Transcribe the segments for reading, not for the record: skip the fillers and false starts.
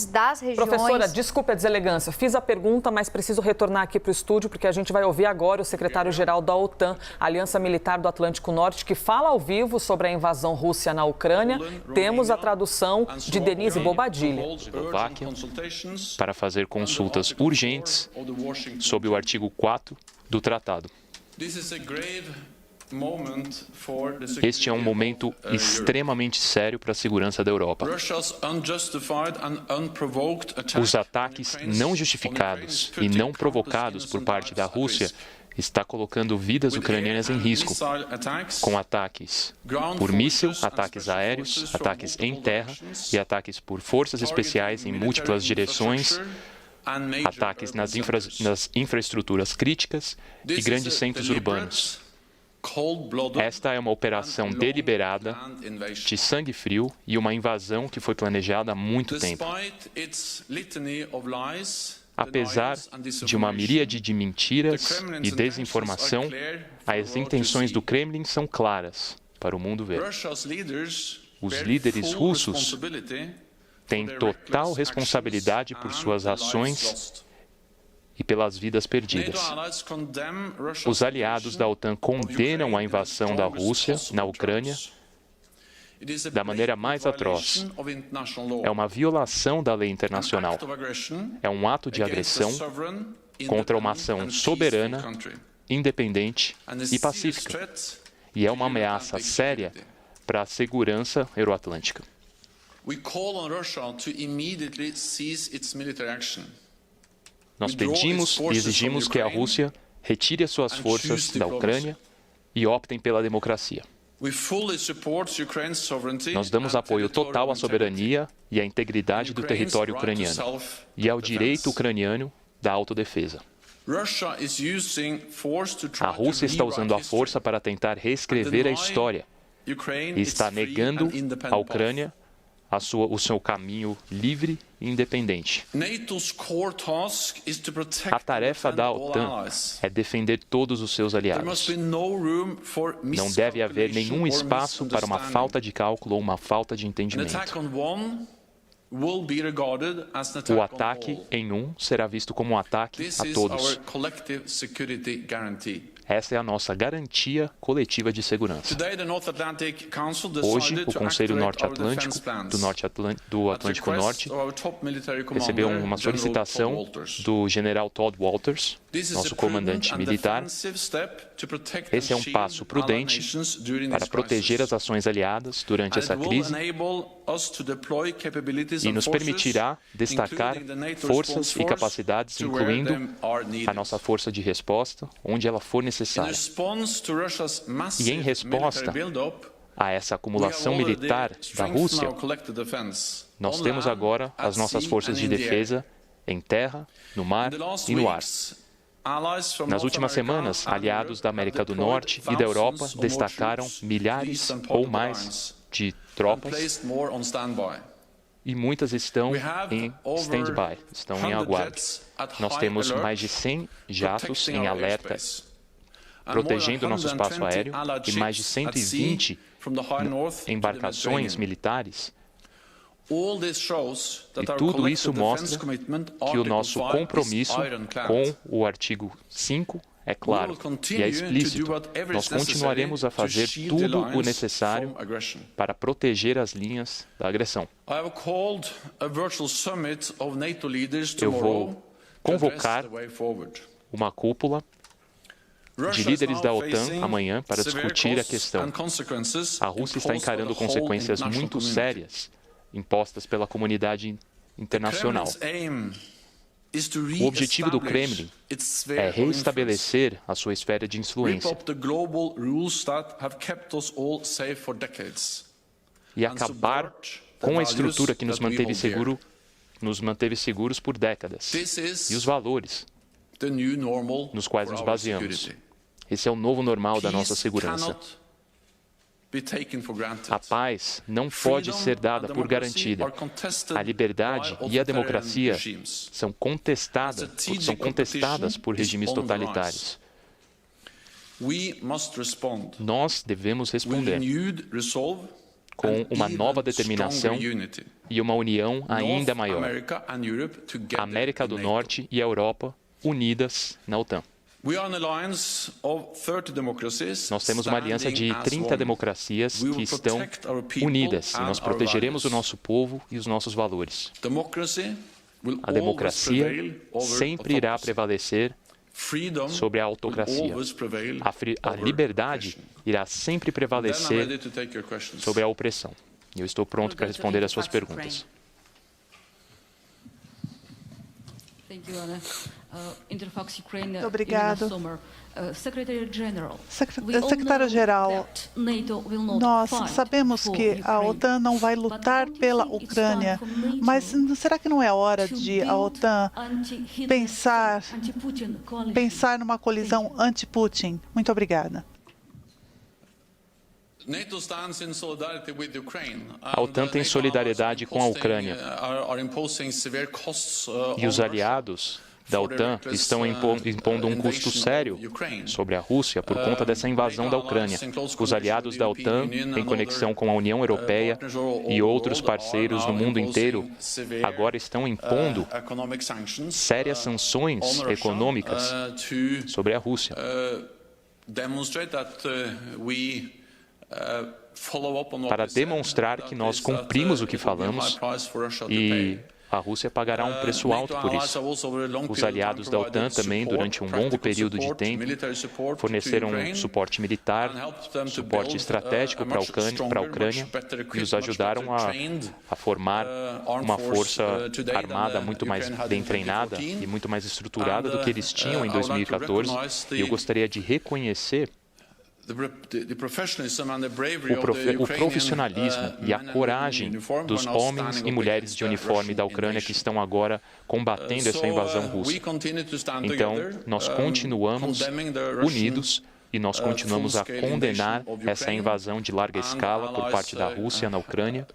das regiões... Professora, desculpe a deselegância, fiz a pergunta, mas preciso retornar aqui para o estúdio, porque a gente vai ouvir agora o secretário-geral da OTAN, Aliança Militar do Atlântico Norte, que fala ao vivo sobre a invasão russa na Ucrânia. Temos a tradução de Denise Bobadilla. Eslováquia, para fazer consultas urgentes sobre o artigo 4 do tratado. Este é um momento extremamente sério para a segurança da Europa. Os ataques não justificados e não provocados por parte da Rússia está colocando vidas ucranianas em risco, com ataques por míssil, ataques aéreos, ataques em terra e ataques por forças especiais em múltiplas direções, ataques nas infraestruturas críticas e grandes centros urbanos. Esta é uma operação deliberada, de sangue frio e uma invasão que foi planejada há muito tempo. Apesar de uma miríade de mentiras e desinformação, as intenções do Kremlin são claras para o mundo ver. Os líderes russos têm total responsabilidade por suas ações e pelas vidas perdidas. Os aliados da OTAN condenam a invasão da Rússia na Ucrânia da maneira mais atroz. É uma violação da lei internacional. É um ato de agressão contra uma ação soberana, independente e pacífica. E é uma ameaça séria para a segurança euroatlântica. Nós pedimos e exigimos que a Rússia retire as suas forças da Ucrânia e optem pela democracia. Nós damos apoio total à soberania e à integridade do território ucraniano e ao direito ucraniano da autodefesa. A Rússia está usando a força para tentar reescrever a história e está negando à Ucrânia o seu caminho livre e independente. A tarefa da OTAN é defender todos os seus aliados. Não deve haver nenhum espaço para uma falta de cálculo ou uma falta de entendimento. O ataque em um será visto como um ataque a todos. Essa é a nossa garantia coletiva de segurança. Hoje, o Conselho Norte-Atlântico, do Atlântico Norte, recebeu uma solicitação do general Todd Walters, nosso comandante militar. Esse é um passo prudente para proteger as ações aliadas durante essa crise e nos permitirá destacar forças e capacidades, incluindo a nossa força de resposta, onde ela for necessária. E em resposta a essa acumulação militar da Rússia, nós temos agora as nossas forças de defesa em terra, no mar e no ar. Nas últimas semanas, aliados da América do Norte e da Europa destacaram milhares ou mais de tropas e muitas estão em stand-by, estão em aguardo. Nós temos mais de 100 jatos em alerta, protegendo nosso espaço aéreo, e mais de 120 embarcações militares. E tudo isso mostra que o nosso compromisso com o artigo 5 é claro e é explícito. Nós continuaremos a fazer tudo o necessário para proteger as linhas da agressão. Eu vou convocar uma cúpula de líderes da OTAN amanhã para discutir a questão. A Rússia está encarando consequências muito sérias impostas pela comunidade internacional. O objetivo do Kremlin é reestabelecer a sua esfera de influência e acabar com a estrutura que nos manteve seguros por décadas e os valores nos quais nos baseamos. Esse é o novo normal da nossa segurança. A paz não pode ser dada por garantida. A liberdade e a democracia são contestadas por regimes totalitários. Nós devemos responder com uma nova determinação e uma união ainda maior. A América do Norte e a Europa unidas na OTAN. Nós temos uma aliança de 30 democracias que estão unidas e nós protegeremos o nosso povo e os nossos valores. A democracia sempre irá prevalecer sobre a autocracia. A liberdade irá sempre prevalecer sobre a opressão. E eu estou pronto para responder às suas perguntas. Obrigado. Secretário-Geral, nós sabemos que a OTAN não vai lutar pela Ucrânia, mas será que não é hora de a OTAN pensar numa colisão anti-Putin? Muito obrigada. A OTAN tem solidariedade com a Ucrânia e os aliados da OTAN estão impondo um custo sério sobre a Rússia por conta dessa invasão da Ucrânia. Os aliados da OTAN, em conexão com a União Europeia e outros parceiros no mundo inteiro, agora estão impondo sérias sanções econômicas sobre a Rússia. Para demonstrar que nós cumprimos o que falamos e a Rússia pagará um preço alto por isso. Os aliados da OTAN também, durante um longo período de tempo, forneceram suporte militar, suporte estratégico para a Ucrânia e nos ajudaram a formar uma força armada muito mais bem treinada e muito mais estruturada do que eles tinham em 2014. E eu gostaria de reconhecer o profissionalismo e a coragem dos homens e mulheres de uniforme da Ucrânia que estão agora combatendo essa invasão russa. Então, nós continuamos unidos e nós continuamos a condenar essa invasão de larga escala por parte da Rússia na Ucrânia.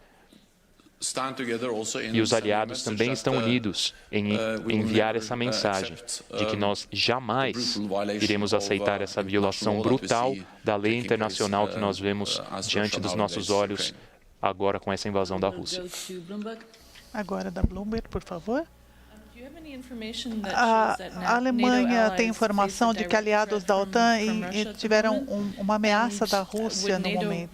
E os aliados também estão unidos em enviar essa mensagem de que nós jamais iremos aceitar essa violação brutal da lei internacional que nós vemos diante dos nossos olhos agora com essa invasão da Rússia. Agora da Bloomberg, por favor. A Alemanha tem informação de que aliados da OTAN tiveram uma ameaça da Rússia no momento.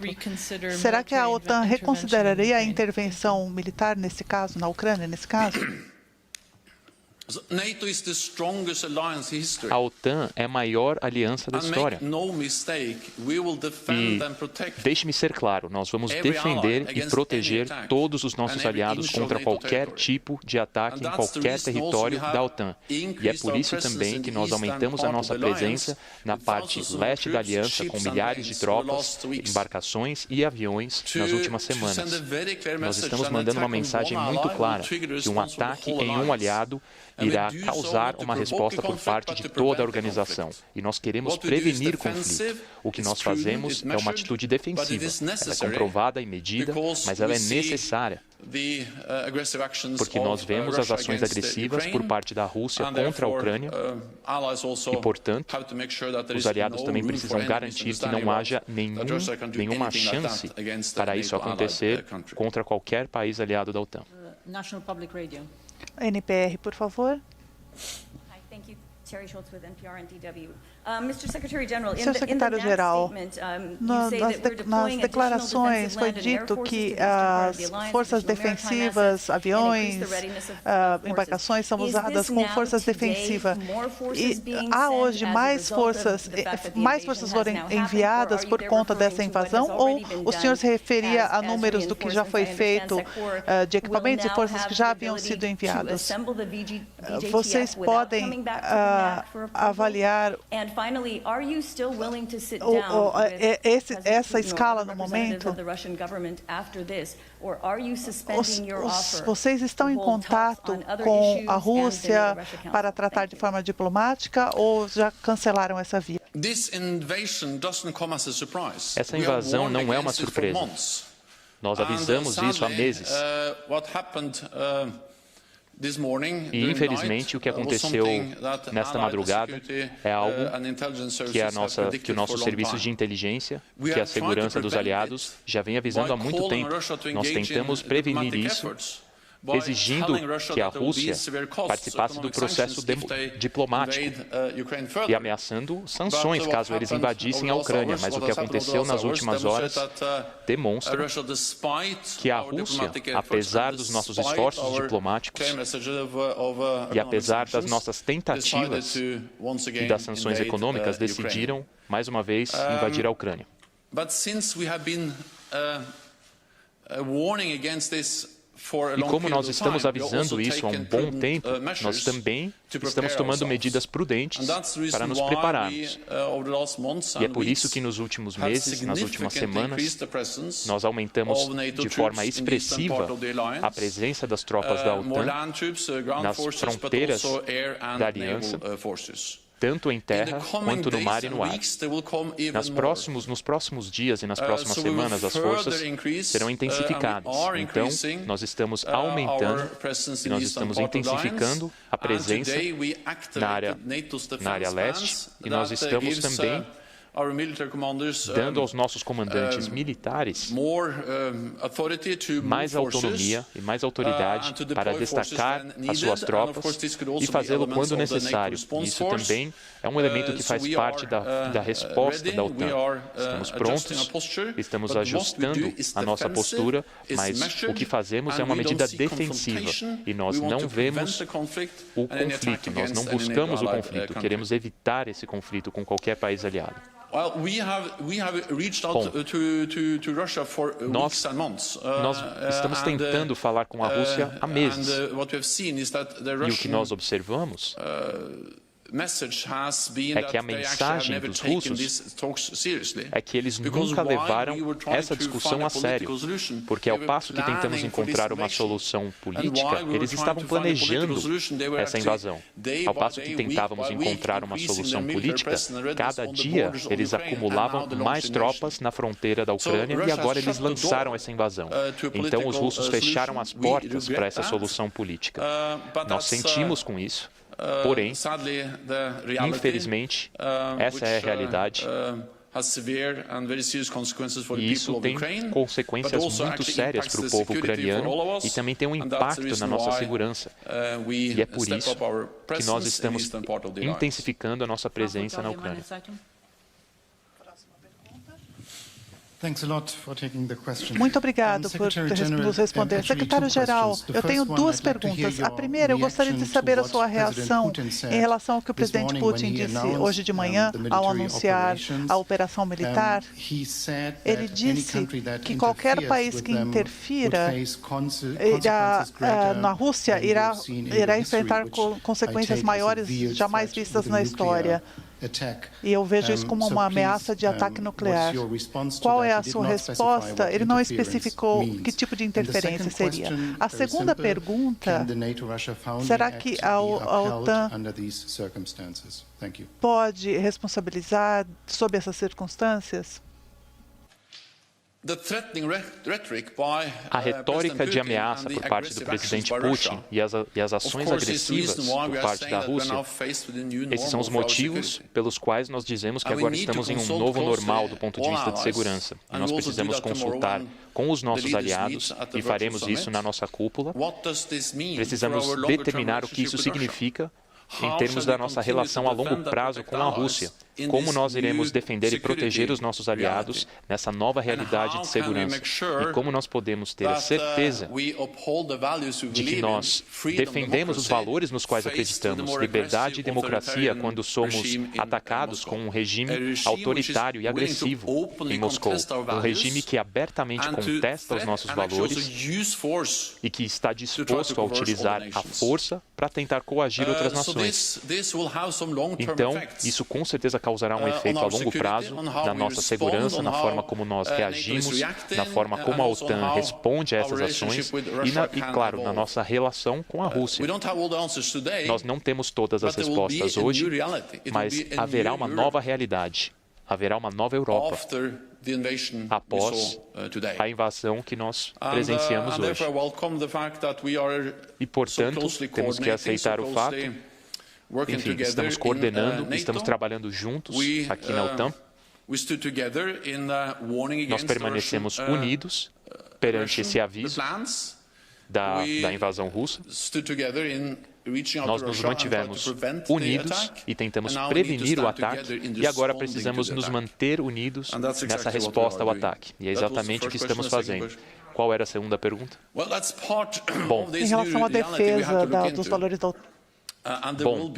Será que a OTAN reconsideraria a intervenção militar nesse caso, na Ucrânia, nesse caso? A OTAN é a maior aliança da história. E deixe-me ser claro, nós vamos defender e proteger todos os nossos aliados contra qualquer tipo de ataque em qualquer território da OTAN. E é por isso também que nós aumentamos a nossa presença na parte leste da aliança com milhares de tropas, embarcações e aviões nas últimas semanas. Nós estamos mandando uma mensagem muito clara que um ataque em um aliado irá causar uma resposta por parte de toda a organização. E nós queremos prevenir conflito. O que nós fazemos é uma atitude defensiva. Ela é comprovada e medida, mas ela é necessária. Porque nós vemos as ações agressivas por parte da Rússia contra a Ucrânia e, portanto, os aliados também precisam garantir que não haja nenhuma chance para isso acontecer contra qualquer país aliado da OTAN. NPR, por favor. Senhor secretário-geral, nas declarações foi dito que as forças defensivas, aviões, embarcações são usadas como forças defensivas. E há hoje mais forças foram enviadas por conta dessa invasão? Ou o senhor se referia a números do que já foi feito de equipamentos e forças que já haviam sido enviados? Vocês podem avaliar essa escala no momento? Vocês estão em contato com a Rússia para tratar de forma diplomática ou já cancelaram essa via? Essa invasão não é uma surpresa. Nós avisamos isso há meses. E, infelizmente, o que aconteceu nesta madrugada é algo que o nosso serviço de inteligência, que a segurança dos aliados, já vem avisando há muito tempo. Nós tentamos prevenir isso, exigindo que a Rússia participasse do processo diplomático e ameaçando sanções caso eles invadissem a Ucrânia. Mas o que aconteceu nas últimas horas demonstra que a Rússia, apesar dos nossos esforços diplomáticos e apesar das nossas tentativas e das sanções econômicas, decidiram, mais uma vez, invadir a Ucrânia. E como nós estamos avisando isso há um bom tempo, nós também estamos tomando medidas prudentes para nos prepararmos. E é por isso que nos últimos meses, nas últimas semanas, nós aumentamos de forma expressiva a presença das tropas da OTAN nas fronteiras da aliança, tanto em terra quanto no mar e no ar. Nos próximos dias e nas próximas semanas, as forças serão intensificadas. Então, nós estamos aumentando e nós estamos intensificando a presença na área leste e nós estamos também dando aos nossos comandantes militares mais autonomia e mais autoridade para destacar as suas tropas e fazê-lo quando necessário. Isso também é um elemento que faz parte da resposta da OTAN. Estamos prontos, estamos ajustando a nossa postura, mas o que fazemos é uma medida defensiva e nós não vemos o conflito, nós não buscamos o conflito, queremos evitar esse conflito com qualquer país aliado. Nós estamos tentando falar com a Rússia há meses. E o que nós observamos é que a mensagem dos russos é que eles nunca levaram essa discussão a sério, porque ao passo que tentamos encontrar uma solução política, eles estavam planejando essa invasão. Ao passo que tentávamos encontrar uma solução política, cada dia eles acumulavam mais tropas na fronteira da Ucrânia e agora eles lançaram essa invasão. Então os russos fecharam as portas para essa solução política. Nós sentimos com isso. Porém, infelizmente, essa é a realidade. E isso tem consequências muito sérias para o povo ucraniano e também tem um impacto na nossa segurança. E é por isso que nós estamos intensificando a nossa presença na Ucrânia. Muito obrigado por nos responder. Secretário-Geral, eu tenho duas perguntas. A primeira, eu gostaria de saber a sua reação em relação ao que o presidente Putin disse hoje de manhã, ao anunciar a operação militar. Ele disse que qualquer país que interfira na Rússia irá enfrentar consequências maiores jamais vistas na história. E eu vejo isso como uma ameaça de ataque nuclear. Qual é a sua resposta? Ele não especificou que tipo de interferência seria. A segunda pergunta, será que a OTAN pode responsabilizar sob essas circunstâncias? A retórica de ameaça por parte do presidente Putin e as ações agressivas por parte da Rússia, esses são os motivos pelos quais nós dizemos que agora estamos em um novo normal do ponto de vista de segurança. E nós precisamos consultar com os nossos aliados, e faremos isso na nossa cúpula. Precisamos determinar o que isso significa em termos da nossa relação a longo prazo com a Rússia. Como nós iremos defender e proteger os nossos aliados nessa nova realidade de segurança? E como nós podemos ter a certeza de que nós defendemos os valores nos quais acreditamos, liberdade e democracia, quando somos atacados com um regime autoritário e agressivo em Moscou, um regime que abertamente contesta os nossos valores e que está disposto a utilizar a força para tentar coagir outras nações. Então, isso com certeza causará um efeito a longo prazo na nossa segurança, na forma como nós reagimos, na forma como a OTAN responde a essas ações e claro, na nossa relação com a Rússia. Nós não temos todas as respostas hoje, mas haverá uma nova realidade. haverá uma nova Europa após a invasão que nós presenciamos hoje. E, portanto, temos que aceitar o fato, enfim, estamos coordenando, estamos trabalhando juntos aqui na OTAN. Nós permanecemos unidos perante esse aviso da invasão russa. Nós nos mantivemos unidos e tentamos prevenir o ataque, e agora precisamos nos manter unidos nessa resposta ao ataque. E é exatamente o que estamos fazendo. Qual era a segunda pergunta? Bom, em relação à defesa dos valores da OTAN. Bom,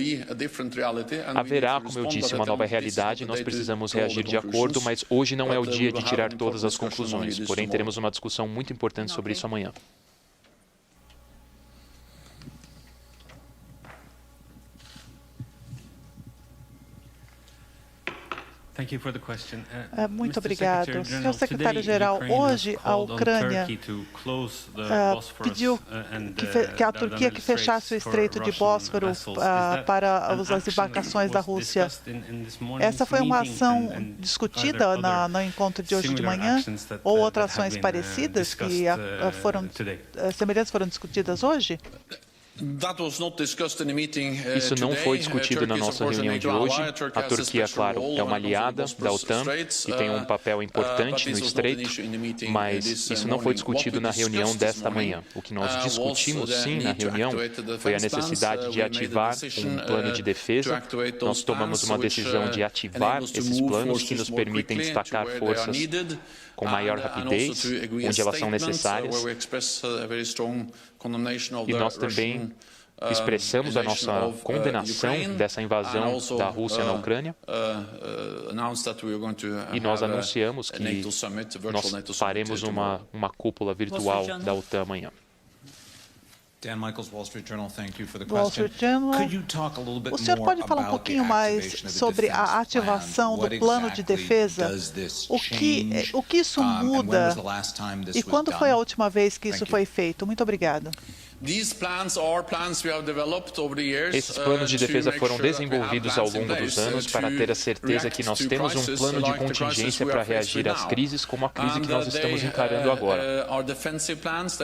haverá, como eu disse, uma nova realidade, nós precisamos reagir de acordo, mas hoje não é o dia de tirar todas as conclusões, porém teremos uma discussão muito importante sobre isso amanhã. Muito obrigado. Senhor secretário-geral, hoje a Ucrânia pediu que a Turquia que fechasse o Estreito de Bósforo para as embarcações da Rússia. Essa foi uma ação discutida no encontro de hoje de manhã, ou outras ações parecidas que semelhantes foram discutidas hoje? Isso não foi discutido na nossa reunião de hoje. A Turquia, claro, é uma aliada da OTAN e tem um papel importante no Estreito, mas isso não foi discutido na reunião desta manhã. O que nós discutimos, sim, na reunião, foi a necessidade de ativar um plano de defesa. Nós tomamos uma decisão de ativar esses planos que nos permitem destacar forças com maior rapidez, onde elas são necessárias. E nós também expressamos a nossa condenação dessa invasão da Rússia na Ucrânia. E nós anunciamos que nós faremos uma cúpula virtual da OTAN amanhã. Dan Michaels, Wall Street Journal, thank you for the Wall question. Street Journal. Could you talk a little bit O senhor pode falar um more pouquinho about the mais activation of the sobre defense a ativação plan? do plano de What exactly defesa? does this O que isso change? And when muda? was the last time this E was quando foi a done? última vez que isso Thank foi you. feito? Muito obrigado. Esses planos de defesa foram desenvolvidos ao longo dos anos para ter a certeza que nós temos um plano de contingência para reagir às crises como a crise que nós estamos encarando agora.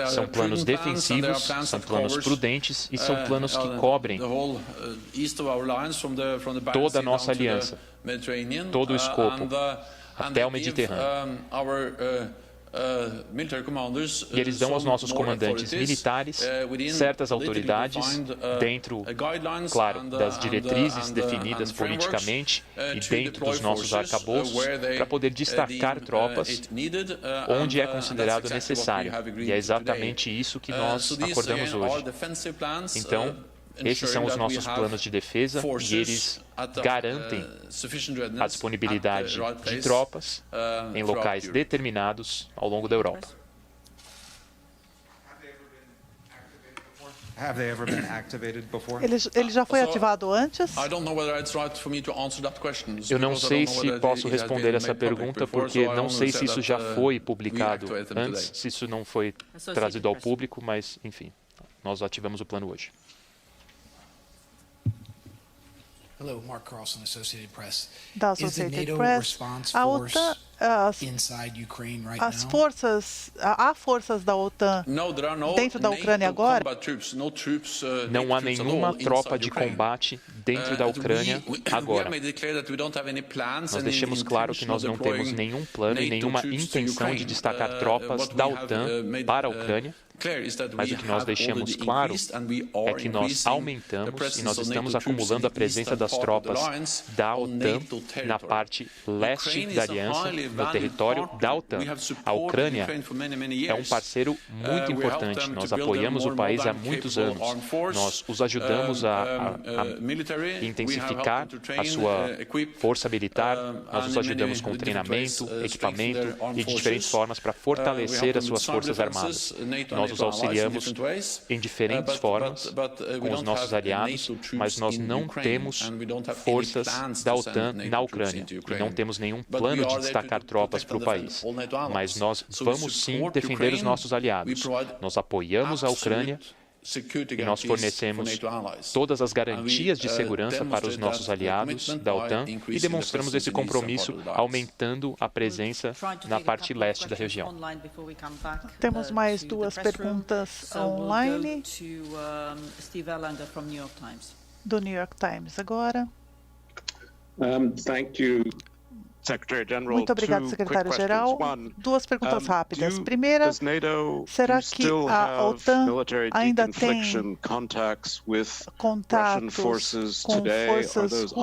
São planos defensivos, são planos prudentes e são planos que cobrem toda a nossa aliança, todo o escopo, até o Mediterrâneo. E eles dão aos nossos comandantes militares certas autoridades dentro, claro, das diretrizes definidas politicamente e dentro dos nossos arcabouços para poder destacar tropas onde é considerado necessário. E é exatamente isso que nós acordamos hoje. Então, esses são os nossos planos de defesa e eles garantem a disponibilidade de tropas em locais determinados ao longo da Europa. Ele já foi ativado antes? Eu não sei se posso responder essa pergunta porque não sei se isso já foi publicado antes, se isso não foi trazido ao público, mas, enfim, nós ativamos o plano hoje. Hello, Mark Carlson, Associated Press. Da Is the Associated NATO Press, response a force OTAN, inside Ukraine right as now? forças, há forças da OTAN dentro da Ucrânia agora? Não há nenhuma tropa de combate dentro da Ucrânia agora. Nós deixamos claro que nós não temos nenhum plano e nenhuma intenção de destacar tropas da OTAN para a Ucrânia. Mas o que nós deixamos claro é que nós aumentamos e nós estamos acumulando a presença das tropas da OTAN na parte leste da aliança, no território da OTAN. A Ucrânia é um parceiro muito importante. Nós apoiamos o país há muitos anos. Nós os ajudamos a intensificar a sua força militar. Nós os ajudamos com treinamento, equipamento e de diferentes formas para fortalecer as suas forças armadas. Nós os auxiliamos em diferentes formas com os nossos aliados, mas nós não temos forças da OTAN na Ucrânia e não temos nenhum plano de destacar tropas para o país. Mas nós vamos sim defender os nossos aliados. Nós apoiamos a Ucrânia e nós fornecemos todas as garantias de segurança para os nossos aliados da OTAN e demonstramos esse compromisso aumentando a presença na parte leste da região. Temos mais duas perguntas online do New York Times agora. Muito obrigado, secretário-geral. Duas perguntas rápidas. Primeira, será que a OTAN ainda tem contatos com forças russas?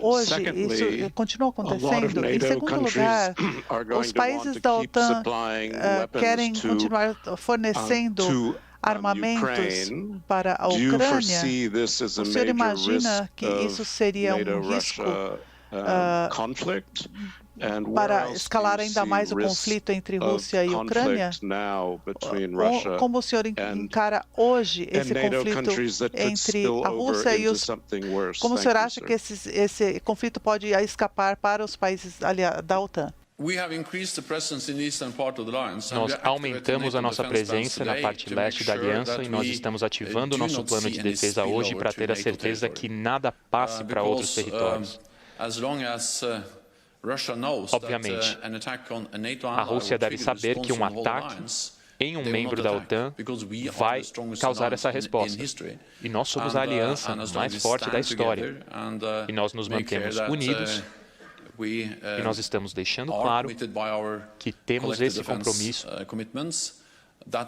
Hoje, isso continua acontecendo. Em segundo lugar, os países da OTAN querem continuar fornecendo armamentos para a Ucrânia. O senhor imagina que isso seria um risco para escalar ainda mais o conflito entre Rússia e Ucrânia? Como o senhor encara hoje esse conflito entre a Rússia e os... Como o senhor acha que esse conflito pode escapar para os países da OTAN? Nós aumentamos a nossa presença na parte leste da aliança e nós estamos ativando o nosso plano de defesa hoje para ter a certeza que nada passe para outros territórios. Obviamente, a Rússia deve saber que um ataque em um membro da OTAN vai causar essa resposta. E nós somos a aliança mais forte da história. E nós nos mantemos unidos. E nós estamos deixando claro que temos esse compromisso,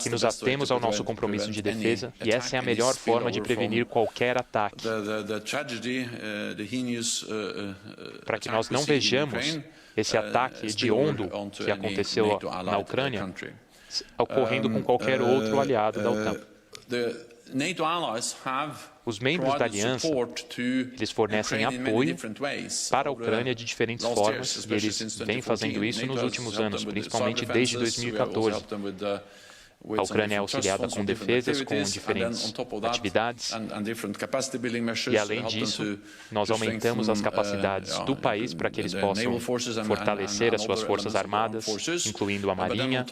que nos atemos ao nosso compromisso de defesa, e essa é a melhor forma de prevenir qualquer ataque. Para que nós não vejamos esse ataque hediondo que aconteceu na Ucrânia ocorrendo com qualquer outro aliado da OTAN. Os membros da aliança, eles fornecem apoio para a Ucrânia de diferentes formas e eles vêm fazendo isso nos últimos anos, principalmente desde 2014. A Ucrânia é auxiliada com defesas, com diferentes atividades. E, além disso, nós aumentamos as capacidades do país para que eles possam fortalecer as suas forças armadas, incluindo a Marinha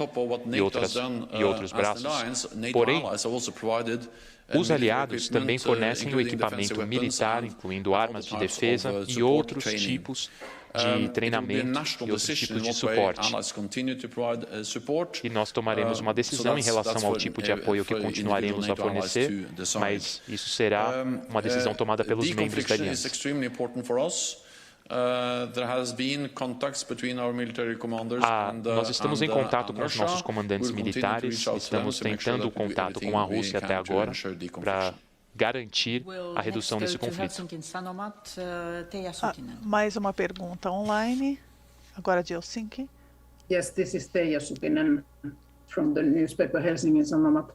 e outros braços. Porém, os aliados também fornecem o equipamento militar, incluindo armas de defesa e outros tipos de treinamento e outros tipos de suporte. E nós tomaremos uma decisão em relação ao tipo de apoio que continuaremos a fornecer, mas isso será uma decisão tomada pelos membros da aliança. Nós estamos em contato com os nossos comandantes militares, estamos tentando contato com a Rússia até agora para garantir a redução desse conflito. Mais uma pergunta online, agora de Helsinki. Yes, this is Teija Sukinen from the newspaper Helsingin Sanomat.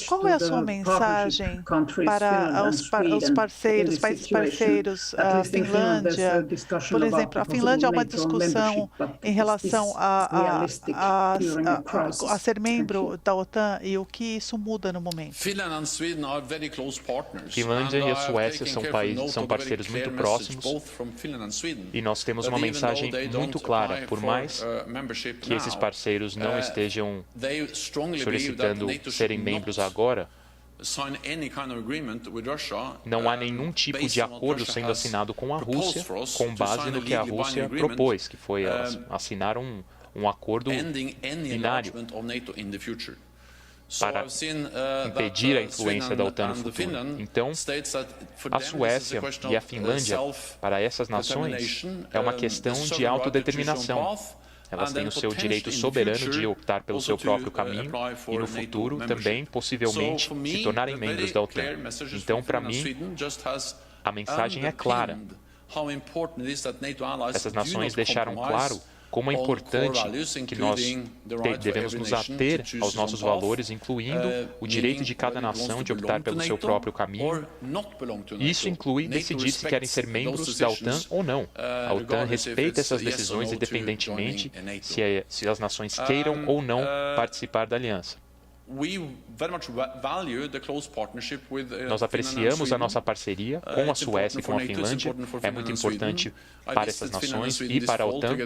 Qual é a sua mensagem para os parceiros, países parceiros, a Finlândia? Por exemplo, a Finlândia há uma discussão em relação a ser membro da OTAN e o que isso muda no momento. Finlândia e a Suécia são parceiros muito próximos e nós temos uma mensagem muito clara, por mais que esses parceiros não estejam solicitando serem membros agora, não há nenhum tipo de acordo sendo assinado com a Rússia com base no que a Rússia propôs, que foi assinar um acordo binário para impedir a influência da OTAN no futuro. Então, a Suécia e a Finlândia, para essas nações, é uma questão de autodeterminação. Elas têm o seu direito soberano de optar pelo seu próprio caminho e, no futuro, também, possivelmente, se tornarem membros da OTAN. Então, para mim, a mensagem é clara. Essas nações deixaram claro como é importante que nós devemos nos ater aos nossos valores, incluindo o direito de cada nação de optar pelo seu próprio caminho. Isso inclui decidir se querem ser membros da OTAN ou não. A OTAN respeita essas decisões independentemente se as nações queiram ou não participar da aliança. Nós apreciamos a nossa parceria com a Suécia e com a Finlândia. É muito importante para essas nações e para a OTAN.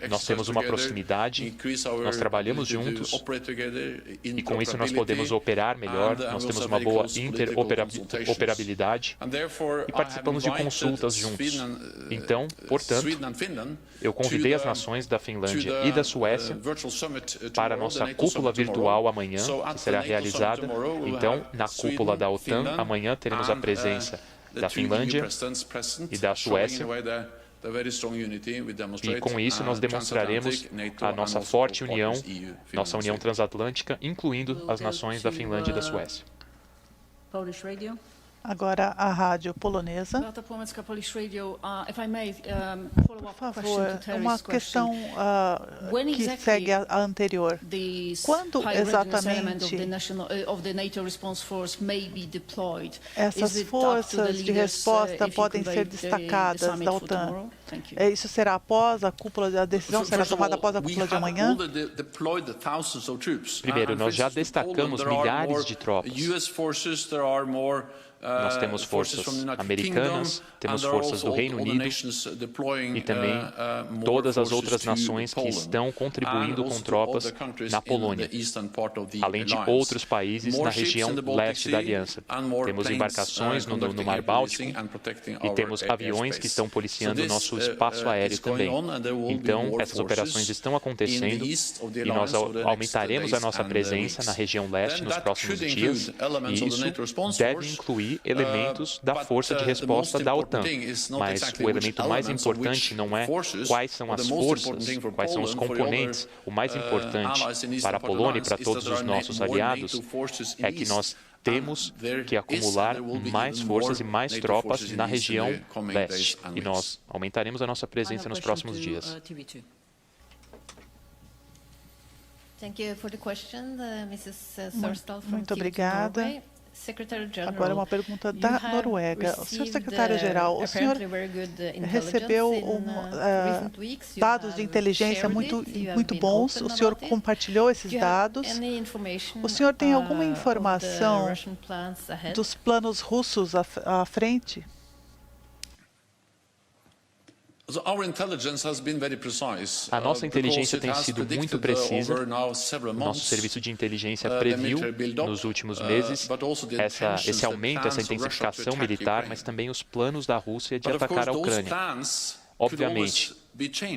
Nós temos uma proximidade, nós trabalhamos juntos e com isso nós podemos operar melhor, nós temos uma boa interoperabilidade e participamos de consultas juntos. Então, portanto, eu convidei as nações da Finlândia e da Suécia para a nossa cúpula virtual amanhã, que será realizada. Então, na cúpula da OTAN, amanhã teremos a presença da Finlândia e da Suécia. E com isso nós demonstraremos a nossa forte união, nossa união transatlântica, incluindo as nações da Finlândia e da Suécia. Agora a rádio polonesa. Por favor, uma questão que segue a anterior. Quando exatamente essas forças de resposta podem ser destacadas da OTAN? Isso será após a cúpula, a decisão será tomada após a cúpula de amanhã? Primeiro, nós já destacamos milhares de tropas. Nós temos forças americanas, temos forças do Reino Unido e também todas as outras nações que estão contribuindo com tropas na Polônia, além de outros países na região leste da Aliança. Temos embarcações no Mar Báltico e temos aviões que estão policiando o nosso espaço aéreo também. Então, essas operações estão acontecendo e nós aumentaremos a nossa presença na região leste nos próximos dias e isso deve incluir elementos da força de resposta da OTAN. Mas o elemento mais importante não é quais são as forças, quais são os componentes. O mais importante para a Polônia e para todos os nossos aliados é que nós temos que acumular mais forças e mais tropas na região leste. E nós aumentaremos a nossa presença nos próximos dias. Muito obrigada. Agora uma pergunta da Noruega. O senhor secretário-geral, o senhor recebeu dados de inteligência muito bons, o senhor compartilhou esses dados. O senhor tem alguma informação dos planos russos à frente? A nossa inteligência tem sido muito precisa. Nosso serviço de inteligência previu nos últimos meses esse aumento, essa intensificação militar, mas também os planos da Rússia de atacar a Ucrânia. Obviamente,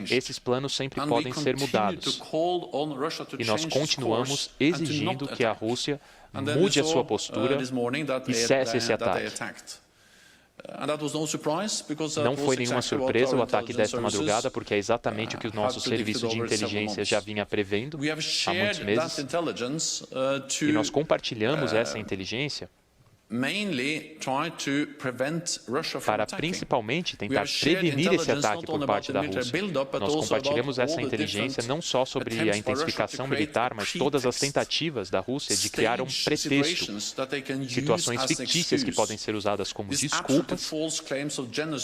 esses planos sempre podem ser mudados. E nós continuamos exigindo que a Rússia mude a sua postura e cesse esse ataque. Não foi nenhuma surpresa o ataque desta madrugada, porque é exatamente o que o nosso serviço de inteligência já vinha prevendo há muitos meses. E nós compartilhamos essa inteligência para principalmente tentar prevenir esse ataque por parte da Rússia. Nós compartilhamos essa inteligência não só sobre a intensificação militar, mas todas as tentativas da Rússia de criar um pretexto, situações fictícias que podem ser usadas como desculpas,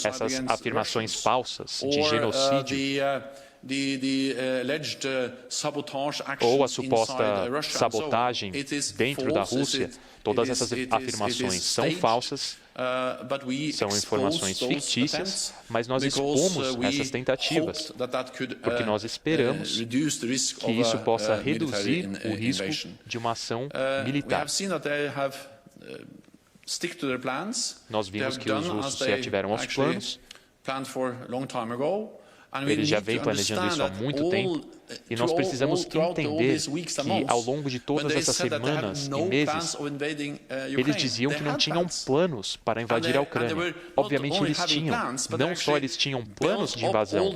essas afirmações falsas de genocídio, ou a suposta sabotagem dentro da Rússia. Todas essas afirmações são falsas, são informações fictícias, mas nós expomos essas tentativas, porque nós esperamos que isso possa reduzir o risco de uma ação militar. Nós vimos que os russos se ativeram aos planos. Eles já vêm planejando isso há muito tempo e nós precisamos entender que ao longo de todas essas semanas e meses, eles diziam que não tinham planos para invadir a Ucrânia. Obviamente eles tinham, não só eles tinham planos de invasão,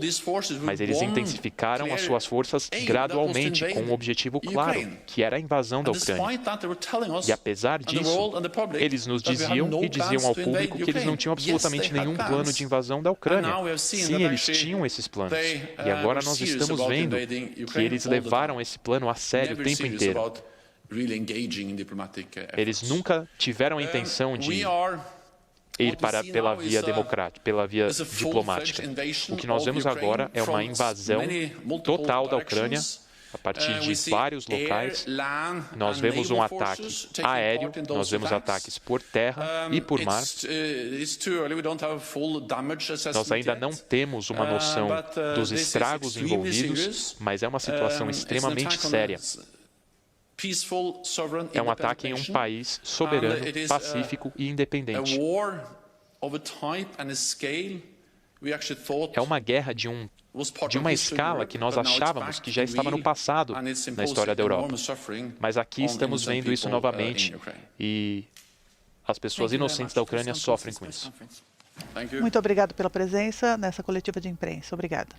mas eles intensificaram as suas forças gradualmente com um objetivo claro, que era a invasão da Ucrânia. E apesar disso, eles nos diziam e diziam ao público que eles não tinham absolutamente nenhum plano de invasão da Ucrânia. Sim, eles tinham esses planos. E agora nós estamos vendo que eles levaram esse plano a sério o tempo inteiro. Eles nunca tiveram a intenção de ir pela via democrática, pela via diplomática. O que nós vemos agora é uma invasão total da Ucrânia. a partir de vários locais. Nós vemos um ataque aéreo, nós vemos ataques por terra e por mar. Nós ainda não temos uma noção dos estragos envolvidos, mas é uma situação extremamente séria. É um ataque em um país soberano, pacífico e independente. É uma guerra de uma escala que nós achávamos que já estava no passado na história da Europa. Mas aqui estamos vendo isso novamente e as pessoas inocentes da Ucrânia sofrem com isso. Muito obrigado pela presença nessa coletiva de imprensa. Obrigada.